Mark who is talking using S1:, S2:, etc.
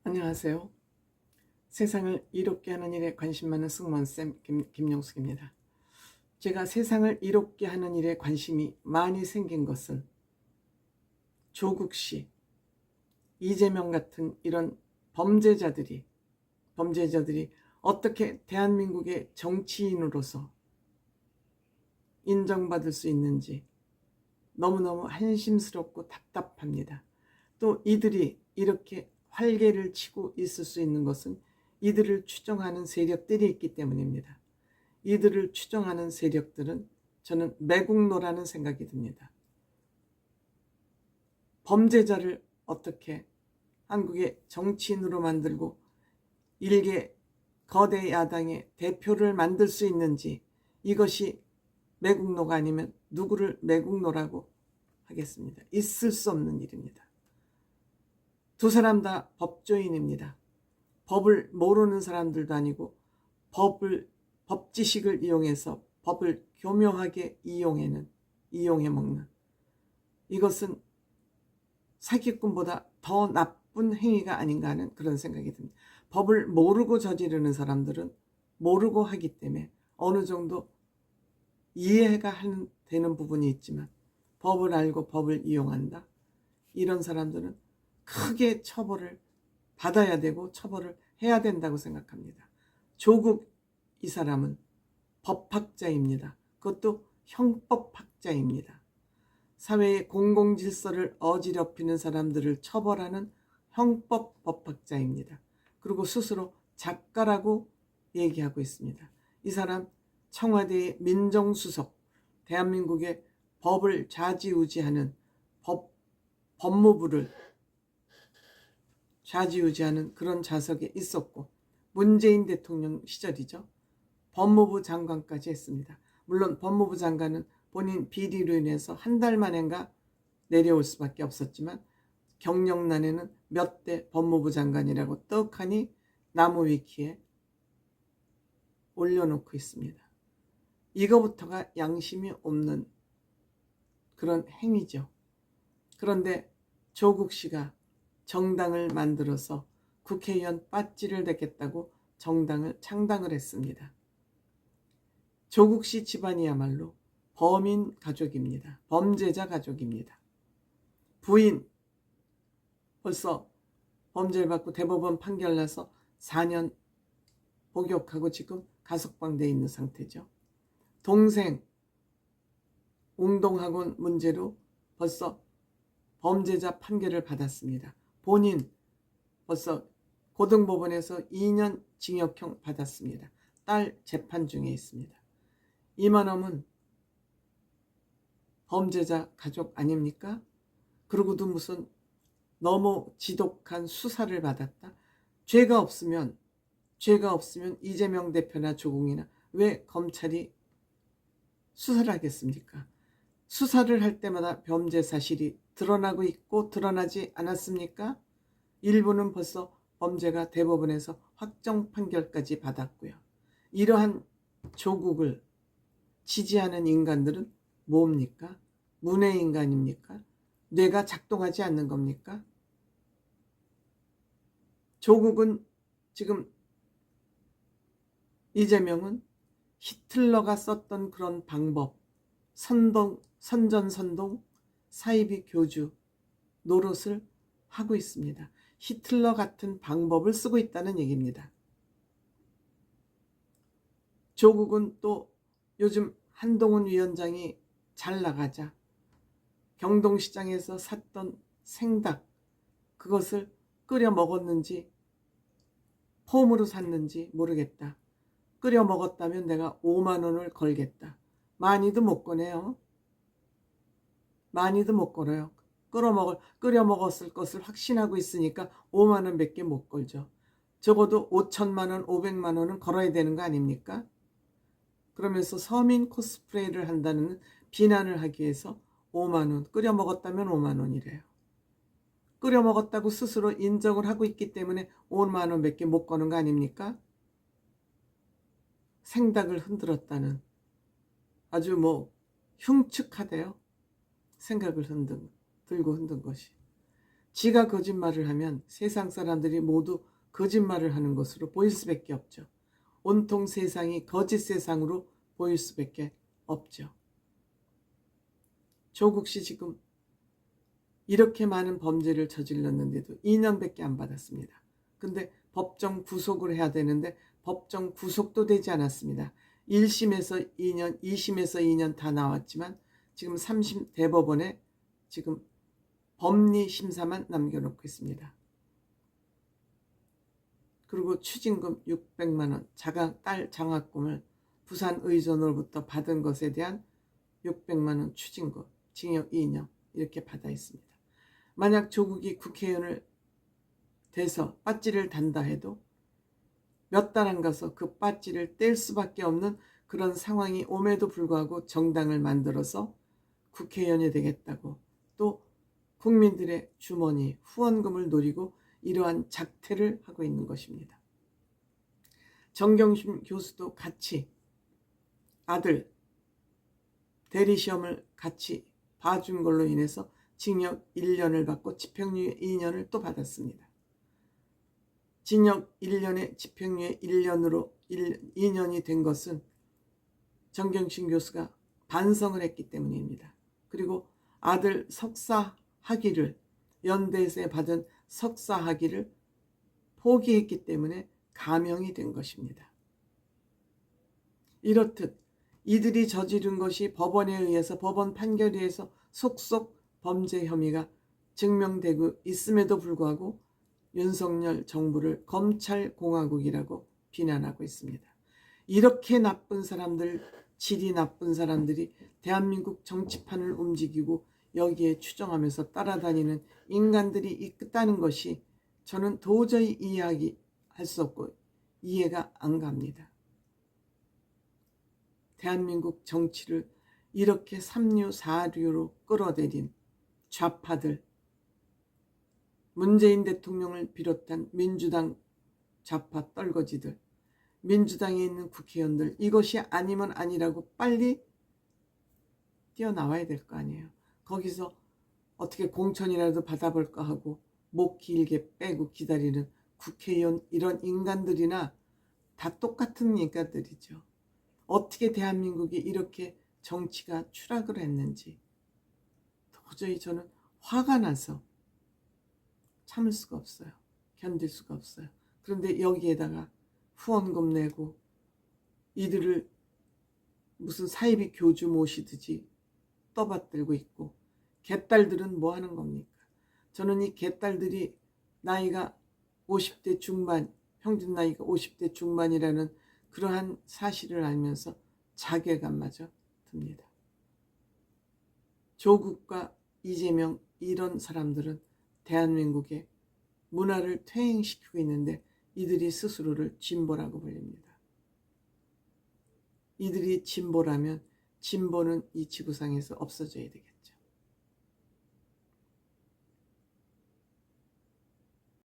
S1: 안녕하세요. 세상을 이롭게 하는 일에 관심 많은 승무원쌤 김영숙입니다. 제가 세상을 이롭게 하는 일에 관심이 많이 생긴 것은 조국 씨, 이재명 같은 이런 범죄자들이 어떻게 대한민국의 정치인으로서 인정받을 수 있는지 너무너무 한심스럽고 답답합니다. 또 이들이 이렇게 활개를 치고 있을 수 있는 것은 이들을 추종하는 세력들이 있기 때문입니다. 이들을 추종하는 세력들은 저는 매국노라는 생각이 듭니다. 범죄자를 어떻게 한국의 정치인으로 만들고 일개 거대 야당의 대표를 만들 수 있는지, 이것이 매국노가 아니면 누구를 매국노라고 하겠습니다. 있을 수 없는 일입니다. 두 사람 다 법조인입니다. 법을 모르는 사람들도 아니고 법 지식을 이용해서 법을 교묘하게 이용해 먹는, 이것은 사기꾼보다 더 나쁜 행위가 아닌가 하는 그런 생각이 듭니다. 법을 모르고 저지르는 사람들은 모르고 하기 때문에 어느 정도 이해가 되는 부분이 있지만, 법을 알고 법을 이용한다, 이런 사람들은 크게 처벌을 받아야 되고 처벌을 해야 된다고 생각합니다. 조국 이 사람은 법학자입니다. 그것도 형법학자입니다. 사회의 공공질서를 어지럽히는 사람들을 처벌하는 형법법학자입니다. 그리고 스스로 작가라고 얘기하고 있습니다. 이 사람 청와대의 민정수석, 대한민국의 법을 좌지우지하는 법무부를 좌지우지하는 그런 좌석에 있었고, 문재인 대통령 시절이죠. 법무부 장관까지 했습니다. 물론 법무부 장관은 본인 비리로 인해서 한 달 만인가 내려올 수밖에 없었지만, 경력란에는 몇 대 법무부 장관이라고 떡하니 나무 위키에 올려놓고 있습니다. 이거부터가 양심이 없는 그런 행위죠. 그런데 조국 씨가 정당을 만들어서 국회의원 빠찌를 내겠다고 정당을 창당을 했습니다. 조국 씨 집안이야말로 범인 가족입니다. 범죄자 가족입니다. 부인 벌써 범죄를 받고 대법원 판결 나서 4년 복역하고 지금 가석방돼 있는 상태죠. 동생 웅동학원 문제로 벌써 범죄자 판결을 받았습니다. 본인 벌써 고등법원에서 2년 징역형 받았습니다. 딸 재판 중에 있습니다. 이만하면 범죄자 가족 아닙니까? 그러고도 무슨 너무 지독한 수사를 받았다. 죄가 없으면 이재명 대표나 조국이나 왜 검찰이 수사를 하겠습니까? 수사를 할 때마다 범죄 사실이 드러나고 있고 드러나지 않았습니까? 일부는 벌써 범죄가 대법원에서 확정 판결까지 받았고요. 이러한 조국을 지지하는 인간들은 뭡니까? 문외 인간입니까? 뇌가 작동하지 않는 겁니까? 조국은 지금, 이재명은 히틀러가 썼던 그런 방법, 선전선동, 사이비 교주 노릇을 하고 있습니다. 히틀러 같은 방법을 쓰고 있다는 얘기입니다. 조국은 또 요즘 한동훈 위원장이 잘 나가자 경동시장에서 샀던 생닭, 그것을 끓여 먹었는지 폼으로 샀는지 모르겠다. 끓여 먹었다면 내가 5만 원을 걸겠다. 많이도 못 거네요. 많이도 못 걸어요. 끓여 먹었을 것을 확신하고 있으니까 5만 원 밖에 못 걸죠. 적어도 5천만 원, 500만 원은 걸어야 되는 거 아닙니까? 그러면서 서민 코스프레이를 한다는 비난을 하기 위해서 5만 원, 끓여 먹었다면 5만 원이래요. 끓여 먹었다고 스스로 인정을 하고 있기 때문에 5만 원 밖에 못 거는 거 아닙니까? 생닭을 흔들었다는, 아주 흉측하대요. 생각을 들고 흔든 것이. 지가 거짓말을 하면 세상 사람들이 모두 거짓말을 하는 것으로 보일 수밖에 없죠. 온통 세상이 거짓 세상으로 보일 수밖에 없죠. 조국 씨 지금 이렇게 많은 범죄를 저질렀는데도 2년밖에 안 받았습니다. 근데 법정 구속을 해야 되는데 법정 구속도 되지 않았습니다. 1심에서 2년, 2심에서 2년 다 나왔지만 지금 3심 대법원에 지금 법리 심사만 남겨놓고 있습니다. 그리고 추징금 600만 원, 딸 장학금을 부산 의전으로부터 받은 것에 대한 600만 원 추징금, 징역 2년 이렇게 받아 있습니다. 만약 조국이 국회의원을 돼서 빠찌를 단다 해도 몇 달 안 가서 그 빠찌를 뗄 수밖에 없는 그런 상황이 옴에도 불구하고 정당을 만들어서 국회의원이 되겠다고 또 국민들의 주머니, 후원금을 노리고 이러한 작태를 하고 있는 것입니다. 정경심 교수도 같이 아들 대리시험을 같이 봐준 걸로 인해서 징역 1년을 받고 집행유예 2년을 또 받았습니다. 징역 1년에 집행유예 1년으로 2년이 된 것은 정경심 교수가 반성을 했기 때문입니다. 그리고 아들 석사 학위를 연대에서 받은 석사 학위를 포기했기 때문에 감형이 된 것입니다. 이렇듯 이들이 저지른 것이 법원에 의해서 법원 판결에 의해서 속속 범죄 혐의가 증명되고 있음에도 불구하고 윤석열 정부를 검찰공화국이라고 비난하고 있습니다. 이렇게 나쁜 사람들, 질이 나쁜 사람들이 대한민국 정치판을 움직이고 여기에 추정하면서 따라다니는 인간들이 있다는 것이 저는 도저히 이해할 수 없고 이해가 안 갑니다. 대한민국 정치를 이렇게 삼류사류로 끌어들인 좌파들, 문재인 대통령을 비롯한 민주당 좌파 떨거지들, 민주당에 있는 국회의원들, 이것이 아니면 아니라고 빨리 뛰어나와야 될 거 아니에요. 거기서 어떻게 공천이라도 받아볼까 하고 목 길게 빼고 기다리는 국회의원, 이런 인간들이나 다 똑같은 인간들이죠. 어떻게 대한민국이 이렇게 정치가 추락을 했는지 도저히 저는 화가 나서 참을 수가 없어요. 견딜 수가 없어요. 그런데 여기에다가 후원금 내고 이들을 무슨 사이비 교주 모시듯이 떠받들고 있고, 개딸들은 뭐 하는 겁니까? 저는 이 개딸들이 나이가 50대 중반, 평균 나이가 50대 중반이라는 그러한 사실을 알면서 자괴감마저 듭니다. 조국과 이재명, 이런 사람들은 대한민국의 문화를 퇴행시키고 있는데 이들이 스스로를 진보라고 불립니다. 이들이 진보라면 진보는 이 지구상에서 없어져야 되겠다.